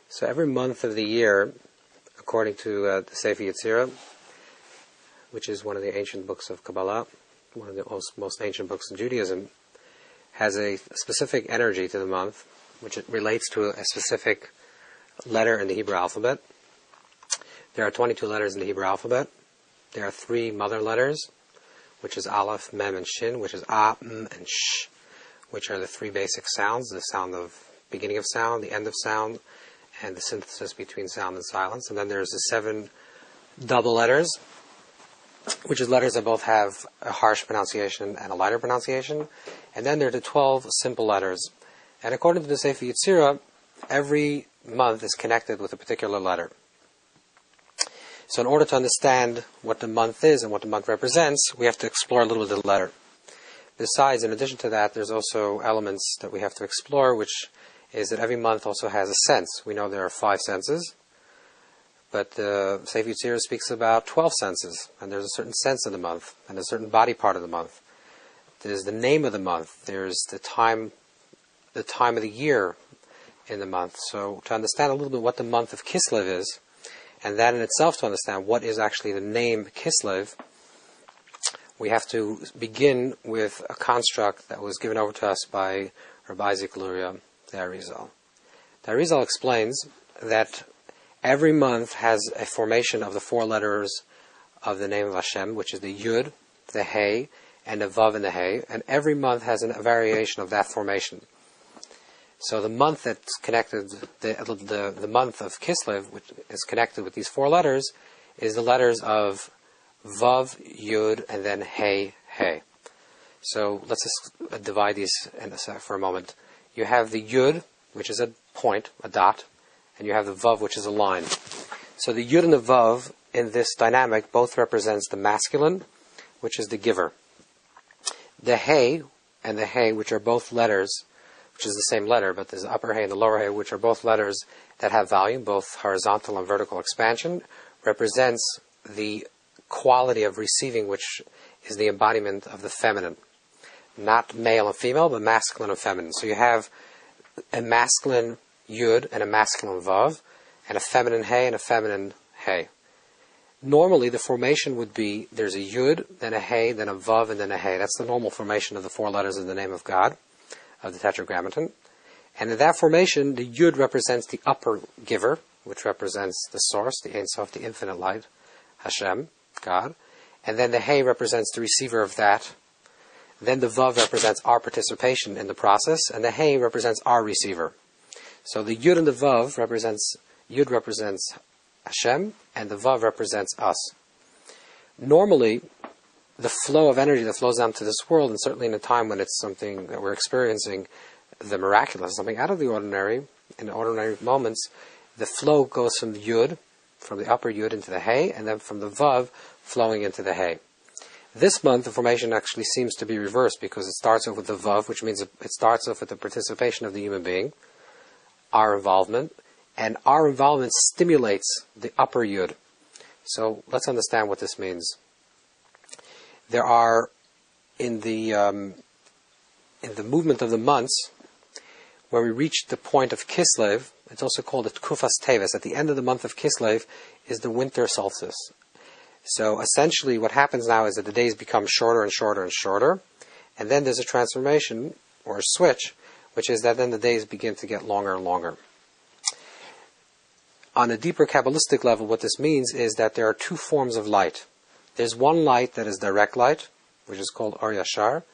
So every month of the year, according to the Sefer Yetzirah, which is one of the ancient books of Kabbalah, one of the most ancient books in Judaism, has a specific energy to the month, which it relates to a specific letter in the Hebrew alphabet. There are 22 letters in the Hebrew alphabet. There are 3 mother letters, which is Aleph, Mem, and Shin, which is A, M, and Sh, which are the 3 basic sounds, the sound of beginning of sound, the end of sound, and the synthesis between sound and silence. And then there's the 7 double letters, which is letters that both have a harsh pronunciation and a lighter pronunciation. And then there are the 12 simple letters. And according to the Sefer Yetzirah, every month is connected with a particular letter. So in order to understand what the month is and what the month represents, we have to explore a little bit of the letter. Besides, in addition to that, there's also elements that we have to explore, which is that every month also has a sense. We know there are 5 senses, but the Sefer Yetzirah speaks about 12 senses, and there's a certain sense of the month, and a certain body part of the month. There's the name of the month. There's the time of the year in the month. So to understand a little bit what the month of Kislev is, and that in itself to understand what is actually the name Kislev, we have to begin with a construct that was given over to us by Rabbi Isaac Luria, the Arizal. The Arizal explains that every month has a formation of the 4 letters of the name of Hashem, which is the Yud, the Hey, and the Vav and the Hey, and every month has a variation of that formation. So the month that's connected, the month of Kislev, which is connected with these 4 letters, is the letters of Vav, Yud, and then Hey, Hey. So let's just divide these for a moment. You have the Yud, which is a point, a dot, and you have the Vav, which is a line. So the Yud and the Vav in this dynamic both represents the masculine, which is the giver. The Hey and the Hey, which are both letters, which is the same letter, but there's the upper Hey and the lower Hey, which are both letters that have volume, both horizontal and vertical expansion, represents the quality of receiving, which is the embodiment of the feminine. Not male and female, but masculine and feminine. So you have a masculine Yud and a masculine Vav, and a feminine Hey and a feminine Hey. Normally, the formation would be, there's a Yud, then a Hey, then a Vav, and then a Hey. That's the normal formation of the 4 letters in the name of God, of the Tetragrammaton. And in that formation, the Yud represents the upper giver, which represents the source, the Ein Sof, the infinite light, Hashem, God. And then the Hey represents the receiver of that. Then the Vav represents our participation in the process, and the Hey represents our receiver. So the Yud and the Vav Yud represents Hashem, and the Vav represents us. Normally, the flow of energy that flows down to this world, and certainly in a time when it's something that we're experiencing, the miraculous, something out of the ordinary, in ordinary moments, the flow goes from the Yud, from the upper Yud into the Hey, and then from the Vav flowing into the Hey. This month, the formation actually seems to be reversed, because it starts off with the Vav, which means it starts off with the participation of the human being, our involvement, and our involvement stimulates the upper Yud. So let's understand what this means. There are, in the movement of the months, when we reach the point of Kislev, it's also called the Tkufas Teves. At the end of the month of Kislev is the winter solstice. So essentially what happens now is that the days become shorter and shorter and shorter, and then there's a transformation, or a switch, which is that then the days begin to get longer and longer. On a deeper Kabbalistic level, what this means is that there are 2 forms of light. There's one light that is direct light, which is called Or Yashar,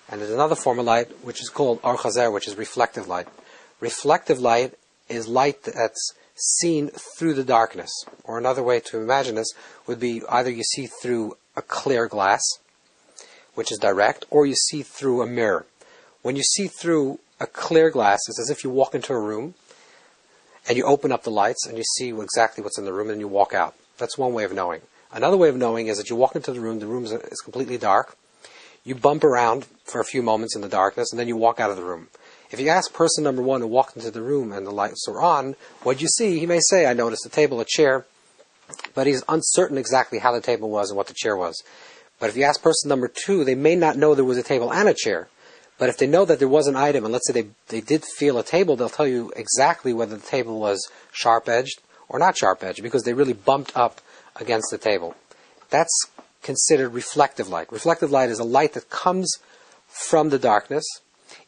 and there's another form of light, which is called Or Chazer, which is reflective light. Reflective light is light that's seen through the darkness. Or another way to imagine this would be either you see through a clear glass, which is direct, or you see through a mirror. When you see through a clear glass, it's as if you walk into a room, and you open up the lights, and you see exactly what's in the room, and you walk out. That's one way of knowing. Another way of knowing is that you walk into the room is completely dark, you bump around for a few moments in the darkness, and then you walk out of the room. If you ask person number 1 who walked into the room and the lights were on, what'd you see? He may say, I noticed a table, a chair, but he's uncertain exactly how the table was and what the chair was. But if you ask person number 2, they may not know there was a table and a chair, But if they know that there was an item, and let's say they did feel a table, they'll tell you exactly whether the table was sharp-edged or not sharp-edged, because they really bumped up against the table. That's considered reflective light. Reflective light is a light that comes from the darkness,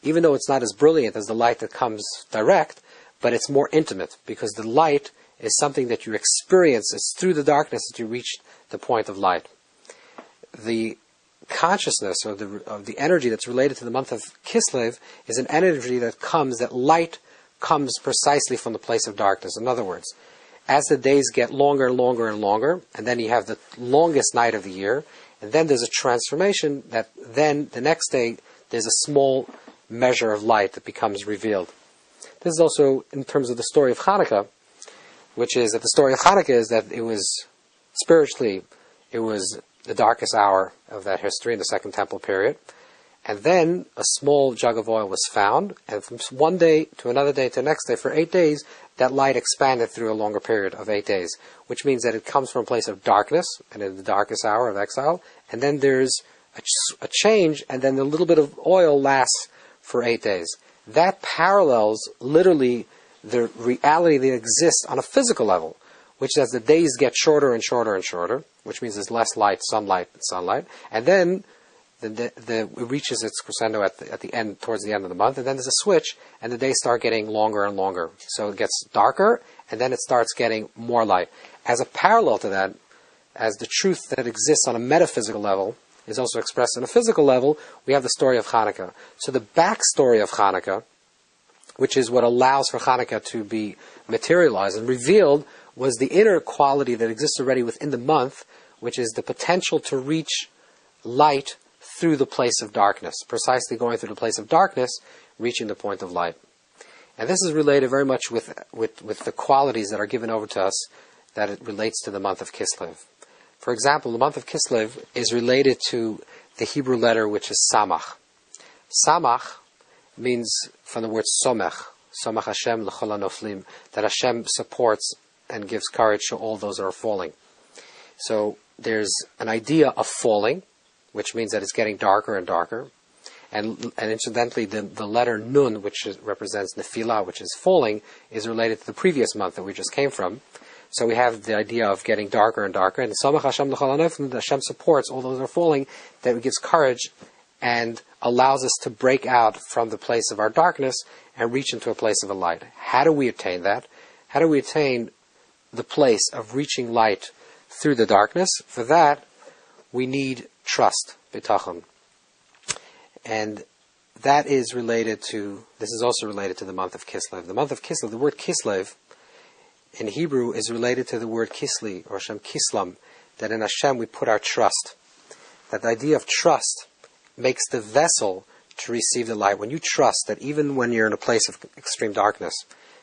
even though it's not as brilliant as the light that comes direct, but it's more intimate, because the light is something that you experience. It's through the darkness that you reach the point of light. The consciousness or the energy that's related to the month of Kislev is an energy that light comes precisely from the place of darkness. In other words, as the days get longer and longer and longer, and then you have the longest night of the year, and then there's a transformation that then the next day there's a small measure of light that becomes revealed. This is also in terms of the story of Hanukkah, which is that the story of Hanukkah is that it was spiritually, it was the darkest hour of that history in the Second Temple period. And then a small jug of oil was found, and from one day to another day to the next day, for 8 days, that light expanded through a longer period of 8 days, which means that it comes from a place of darkness, and in the darkest hour of exile, and then there's a change, and then a little bit of oil lasts for 8 days. That parallels literally the reality that exists on a physical level, which as the days get shorter and shorter and shorter, which means there's less light, sunlight, and then it reaches its crescendo at the end, towards the end of the month, and then there's a switch, and the days start getting longer and longer. So it gets darker, and then it starts getting more light. As a parallel to that, as the truth that exists on a metaphysical level is also expressed on a physical level, we have the story of Hanukkah. So the backstory of Hanukkah, which is what allows for Hanukkah to be materialized and revealed, was the inner quality that exists already within the month, which is the potential to reach light through the place of darkness, precisely going through the place of darkness, reaching the point of light. And this is related very much with the qualities that are given over to us, that it relates to the month of Kislev. For example, the month of Kislev is related to the Hebrew letter which is Samach. Samach means from the word Somech, Somech Hashem l'chol hanoflim, that Hashem supports and gives courage to all those that are falling. So there's an idea of falling, which means that it's getting darker and darker. And incidentally, the letter Nun, which represents Nefilah, which is falling, is related to the previous month that we just came from. So we have the idea of getting darker and darker. And Samach Hashem l'chol hanoflim, Hashem supports all those that are falling, that it gives courage and allows us to break out from the place of our darkness and reach into a place of a light. How do we attain that? How do we attain the place of reaching light through the darkness? For that, we need trust, bitachon. And that is related to, this is also related to the month of Kislev. The month of Kislev, the word Kislev in Hebrew is related to the word Kisli, or Hashem Kislam, that in Hashem we put our trust. That the idea of trust makes the vessel to receive the light. When you trust that even when you're in a place of extreme darkness,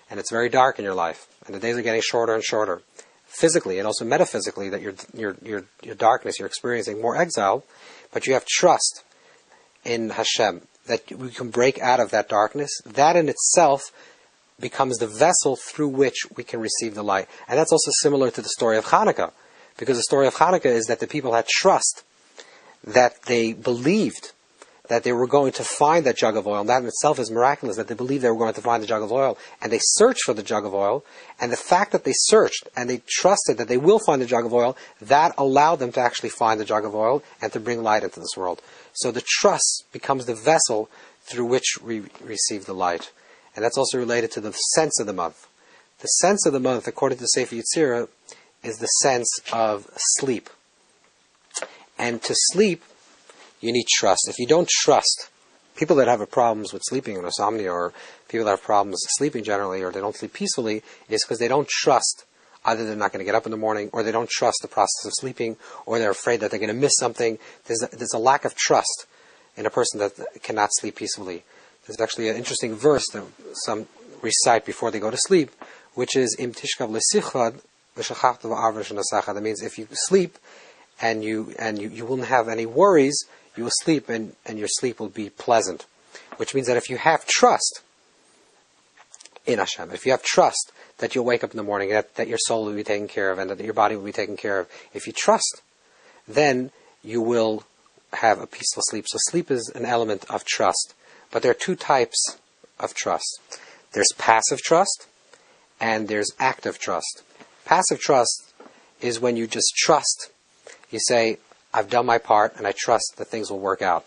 and it's very dark in your life, and the days are getting shorter and shorter, physically and also metaphysically, that your darkness, you're experiencing more exile, but you have trust in Hashem, that we can break out of that darkness, that in itself becomes the vessel through which we can receive the light. And that's also similar to the story of Hanukkah, because the story of Hanukkah is that the people had trust, that they believed that they were going to find that jug of oil, and that in itself is miraculous, that they believed they were going to find the jug of oil, and they searched for the jug of oil, and the fact that they searched, and they trusted that they will find the jug of oil, that allowed them to actually find the jug of oil, and to bring light into this world. So the trust becomes the vessel through which we receive the light. And that's also related to the sense of the month. The sense of the month, according to Sefer Yetzirah, is the sense of sleep. And to sleep, you need trust. If you don't trust, people that have problems with sleeping, or insomnia, or people that have problems sleeping generally, or they don't sleep peacefully, is because they don't trust. Either they're not going to get up in the morning, or they don't trust the process of sleeping, or they're afraid that they're going to miss something. There's a lack of trust in a person that cannot sleep peacefully. There's actually an interesting verse that some recite before they go to sleep, which is Im tishkav lesichad v'shachachta v'arva sh'nasacha. That means if you sleep and you won't have any worries, you will sleep and your sleep will be pleasant. Which means that if you have trust in Hashem, if you have trust that you'll wake up in the morning, that your soul will be taken care of, and that your body will be taken care of, if you trust, then you will have a peaceful sleep. So sleep is an element of trust. But there are two types of trust. There's passive trust, and there's active trust. Passive trust is when you just trust. You say, I've done my part, and I trust that things will work out.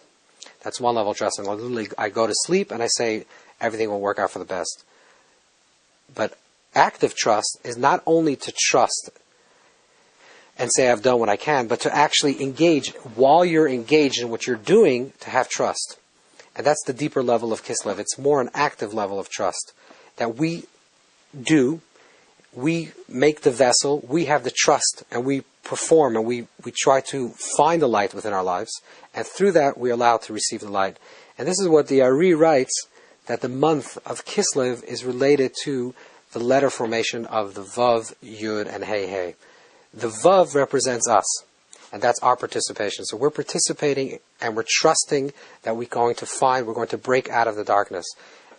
That's one level of trust. And literally, I go to sleep, and I say, everything will work out for the best. But active trust is not only to trust and say, I've done what I can, but to actually engage, while you're engaged in what you're doing, to have trust. And that's the deeper level of Kislev. It's more an active level of trust. That we make the vessel, we have the trust, and we perform, and we try to find the light within our lives, and through that we are allowed to receive the light. And this is what the Ari writes, that the month of Kislev is related to the letter formation of the Vav, Yud, and Hey Hey. The Vav represents us, and that's our participation. So we're participating, and we're trusting that we're going to break out of the darkness.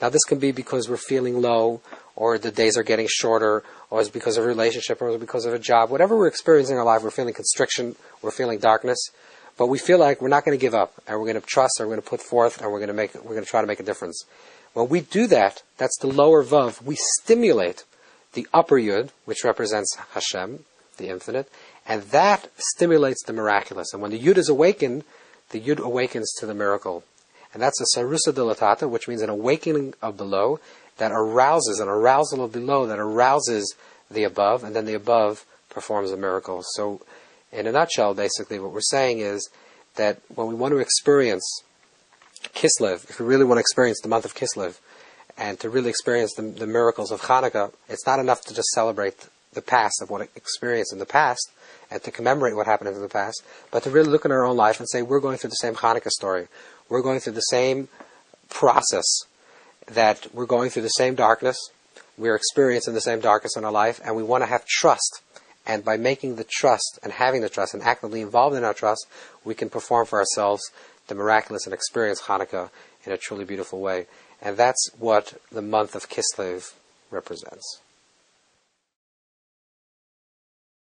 Now this can be because we're feeling low, or the days are getting shorter, or it's because of a relationship, or it's because of a job. Whatever we're experiencing in our life, we're feeling constriction, we're feeling darkness, but we feel like we're not going to give up, and we're going to trust, and we're going to put forth, and we're going to try to make a difference. When we do that, that's the lower Vav, we stimulate the upper Yud, which represents Hashem, the infinite, and that stimulates the miraculous. And when the Yud is awakened, the Yud awakens to the miracle. And that's a sarusa dilatata, which means an awakening of below that arouses, an arousal of below that arouses the above, and then the above performs a miracle. So, in a nutshell, basically, what we're saying is that when we want to experience Kislev, if we really want to experience the month of Kislev, and to really experience the miracles of Hanukkah, it's not enough to just celebrate the past of what experienced in the past, and to commemorate what happened in the past, but to really look in our own life and say, we're going through the same Hanukkah story. We're going through the same process, that we're going through the same darkness, we're experiencing the same darkness in our life, and we want to have trust. And by making the trust, and having the trust, and actively involved in our trust, we can perform for ourselves the miraculous and experience Hanukkah in a truly beautiful way. And that's what the month of Kislev represents.